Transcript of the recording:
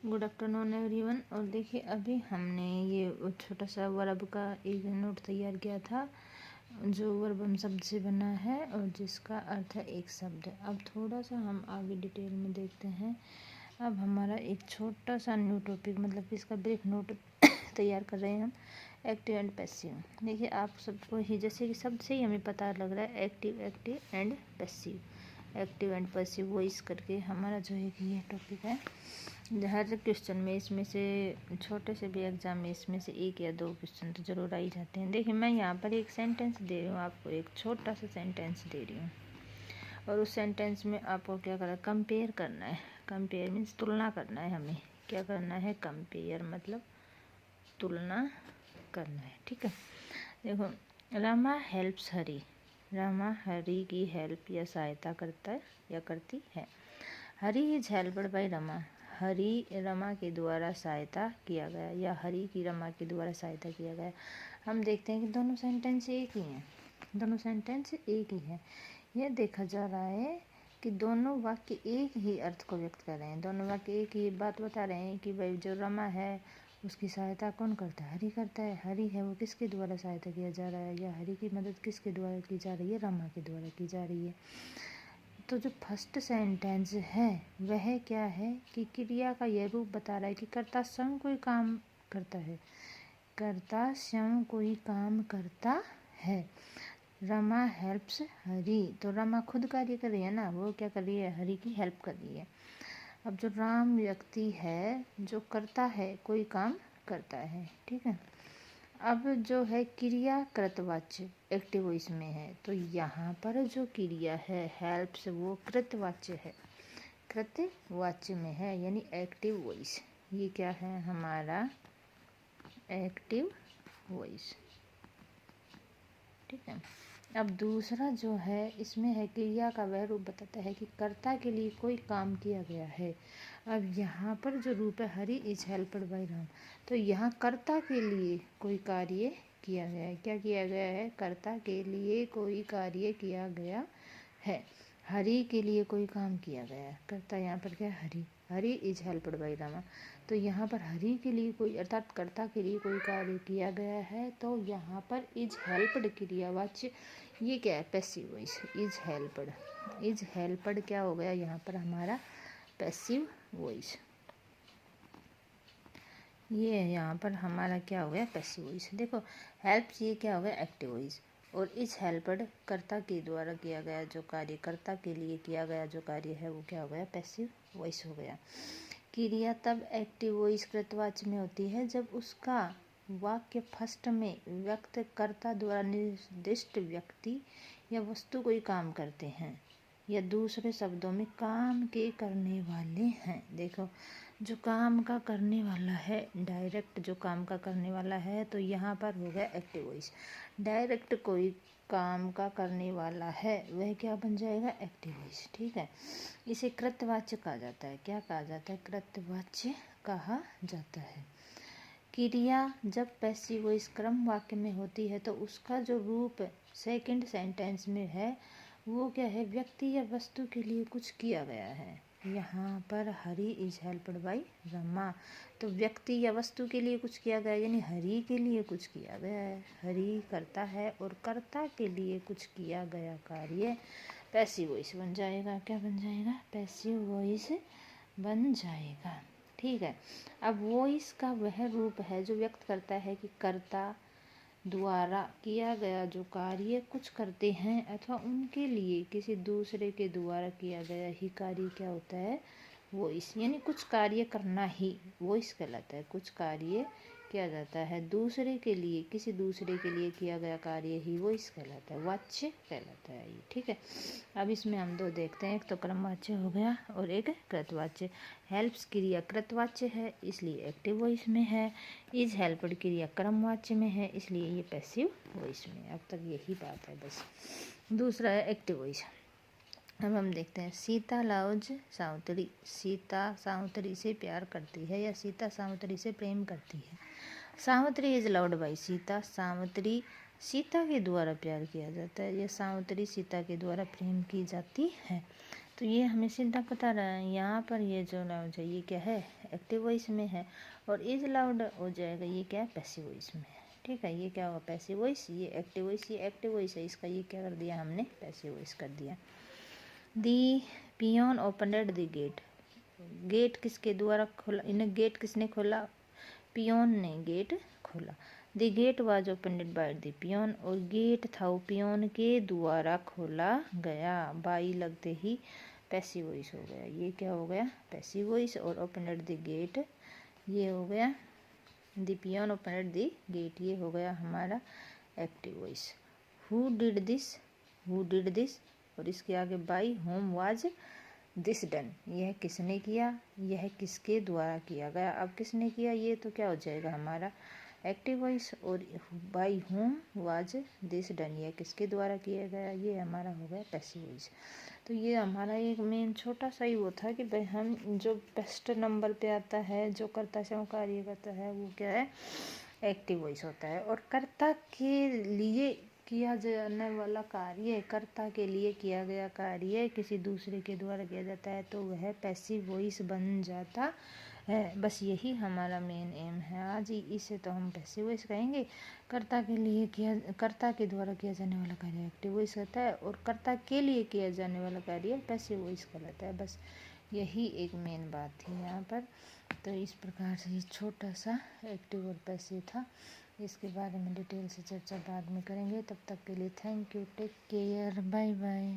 Good afternoon everyone. और देखिए अभी हमने ये छोटा सा वर्ब का एक नोट तैयार किया था जो वर्ब हम शब्द से बना है और जिसका अर्थ है एक शब्द। अब थोड़ा सा हम आगे डिटेल में देखते हैं। अब हमारा एक छोटा सा न्यू टॉपिक मतलब इसका ब्रीफ नोट तैयार कर रहे हैं हम, एक्टिव एंड पैसिव। देखिए आप सबको ही जैसे कि शब्द से ही हमें पता लग रहा है active and passive, active and passive voice करके हमारा जो है कि ये टॉपिक है। हर क्वेश्चन में इसमें से छोटे से भी एग्जाम में इसमें से एक या दो क्वेश्चन तो जरूर आ ही जाते हैं। देखिए मैं यहाँ पर एक सेंटेंस दे रही हूँ आपको, एक छोटा सा सेंटेंस दे रही हूँ और उस सेंटेंस में आपको क्या करना है, कंपेयर करना है। कंपेयर मीन्स तुलना करना है। हमें क्या करना है, कंपेयर मतलब तुलना करना है। ठीक है, देखो रमा हेल्प्स हरी, रमा हरी की हेल्प या सहायता करता है या करती है। हरी इज हेल्प्ड बाय रमा, हरी रमा के द्वारा सहायता किया गया या हरी की रमा के द्वारा सहायता किया गया। हम देखते हैं कि दोनों सेंटेंस एक ही हैं, दोनों सेंटेंस एक ही है। यह देखा जा रहा है कि दोनों वाक्य एक ही अर्थ को व्यक्त कर रहे हैं, दोनों वाक्य एक ही बात बता रहे हैं कि भाई जो रमा है उसकी सहायता कौन करता है, हरी करता है। हरी है वो किसके द्वारा सहायता किया जा रहा है या हरी की मदद किसके द्वारा की जा रही है, रमा के द्वारा की जा रही है। तो जो फर्स्ट सेंटेंस है वह क्या है कि क्रिया का यह रूप बता रहा है कि कर्ता स्वयं कोई काम करता है, कर्ता स्वयं कोई काम करता है। रमा हेल्प्स हरी, तो रमा खुद कार्य कर रही है ना, वो क्या कर रही है, हरी की हेल्प कर रही है। अब जो राम व्यक्ति है जो करता है, कोई काम करता है। ठीक है, अब जो है क्रिया कृतवाच्य एक्टिव वॉइस में है, तो यहाँ पर जो क्रिया है हेल्प्स वो कृतवाच्य है, कृतवाच्य में है यानी एक्टिव वॉइस। ये क्या है हमारा एक्टिव वॉइस। ठीक है, अब दूसरा जो है इसमें है क्रिया का वह रूप बताता है कि कर्ता के लिए कोई काम किया गया है। अब यहाँ पर जो रूप है हरी इज हेल्प्ड बाय राम, तो यहाँ कर्ता के लिए कोई कार्य किया गया है। क्या किया गया है, कर्ता के लिए कोई कार्य किया गया है, हरी के लिए कोई काम किया गया है। कर्ता यहाँ पर क्या है, हरी, हरी इज हेल्प्ड बाय रामा, तो यहाँ पर हरी के लिए कोई अर्थात कर्ता के लिए कोई कार्य किया गया है, तो यहाँ पर इज हेल्प्ड क्रियावाच्य ये क्या है, passive voice. Is helped, is helped क्या हो गया यहाँ पर हमारा पैसिव वॉइस। ये यहाँ पर हमारा क्या हो गया, पैसिव वॉइस। देखो हेल्प्स ये क्या हो गया, एक्टिव वॉइस, और इज हेल्प्ड कर्ता के द्वारा किया गया जो कार्य, कर्ता के लिए किया गया जो कार्य है वो क्या हो गया, पैसिव वॉइस हो गया। क्रिया तब एक्टिव वॉइस कृतवाच्य में होती है जब उसका वाक्य फर्स्ट में व्यक्त कर्ता द्वारा निर्दिष्ट व्यक्ति या वस्तु कोई काम करते हैं या दूसरे शब्दों में काम के करने वाले हैं। देखो जो काम का करने वाला है, डायरेक्ट जो काम का करने वाला है, तो यहाँ पर हो गया एक्टिव वॉइस। डायरेक्ट कोई काम का करने वाला है वह क्या बन जाएगा, एक्टिव वॉइस। ठीक है, इसे कृतवाच्य कहा जाता है। क्या कहा जाता है, कृतवाच्य कहा जाता है। क्रिया जब पैसिव वॉइस क्रम वाक्य में होती है तो उसका जो रूप सेकंड सेंटेंस में है वो क्या है, व्यक्ति या वस्तु के लिए कुछ किया गया है। यहाँ पर हरी इज हेल्प्ड बाय रमा, तो व्यक्ति या वस्तु के लिए कुछ किया गया यानी हरी के लिए कुछ किया गया है, हरी करता है और कर्ता के लिए कुछ किया गया कार्य पैसिव वॉइस बन जाएगा। क्या बन जाएगा, पैसिव वॉइस बन जाएगा। ठीक है, अब वॉइस का वह रूप है जो व्यक्त करता है कि कर्ता द्वारा किया गया जो कार्य कुछ करते हैं अथवा उनके लिए किसी दूसरे के द्वारा किया गया ही कार्य क्या होता है, वॉइस। यानी कुछ कार्य करना ही वॉइस कहलाता है। कुछ कार्य किया जाता है दूसरे के लिए, किसी दूसरे के लिए किया गया कार्य ही वॉइस कहलाता है, वाच्य कहलाता है ये। ठीक है, अब इसमें हम दो देखते हैं, एक तो क्रमवाच्य हो गया और एक कृतवाच्य। हेल्प्स क्रिया कृतवाच्य है इसलिए एक्टिव वॉइस में है, इज हेल्प्ड क्रिया क्रमवाच्य में है इसलिए ये पैसिव वॉइस में। अब तक यही बात है बस। दूसरा है एक्टिव वॉइस। अब हम देखते हैं, सीता लव्स सावित्री, सीता सावित्री से प्यार करती है या सीता सावित्री से प्रेम करती है। Savitri is loved by Sita, Savitri Sita के द्वारा प्यार किया जाता है या सावित्री सीता के द्वारा प्रेम की जाती है। तो ये हमें सीधा पता रहा है यहाँ पर ये जो लाउड है ये क्या है, एक्टिव वॉइस में है, और इज लाउड हो जाएगा ये क्या है, पैसिव वॉइस में है। ठीक है, ये क्या होगा, पैसिव वॉइस, ये एक्टिव वॉइस, ये एक्टिव वॉइस है, इसका ये क्या कर दिया हमने, पैसिव वॉइस कर दिया। The peon opened the gate, gate किसके द्वारा खोला, इन्हें गेट किसने खोला, पियोन ने गेट खोला। The gate was opened by the peon, और गेट था वो पियोन के द्वारा खोला गया। बाई लगते ही पैसिव वॉइस हो गया, ये क्या हो गया, पैसिव वॉइस, और ओपनड द गेट ये हो गया, the peon opened the gate ये हो गया हमारा active voice. Who did this, who did this, और इसके आगे by whom was this done, यह किसने किया, यह किसके द्वारा किया गया। अब किसने किया, ये तो क्या हो जाएगा हमारा एक्टिव वॉइस, और by whom was this done, यह किसके द्वारा किया गया, ये हमारा हो गया पैसिव वॉइस। तो ये हमारा एक मेन छोटा सा ही वो था कि भाई हम जो बेस्ट नंबर पे आता है, जो कर्ता से कार्य करता है, वो क्या है, एक्टिव वॉइस होता है। और कर्ता के लिए किया जाने वाला कार्य, कर्ता के लिए किया गया कार्य किसी दूसरे के द्वारा किया जाता है तो वह पैसिव वॉइस बन जाता है। बस यही हमारा मेन एम है आज ही, इसे तो हम पैसिव वॉइस कहेंगे। कर्ता के लिए किया, कर्ता के द्वारा किया जाने वाला कार्य एक्टिव वॉइस होता है, और कर्ता के लिए किया जाने वाला कार्य पैसिव वॉइस कहलाता है। बस यही एक मेन बात थी यहाँ पर। तो इस प्रकार से ये छोटा सा एक्टिव और पैसिव था, इसके बारे में डिटेल से चर्चा बाद में करेंगे। तब तक के लिए thank you, take care, bye bye.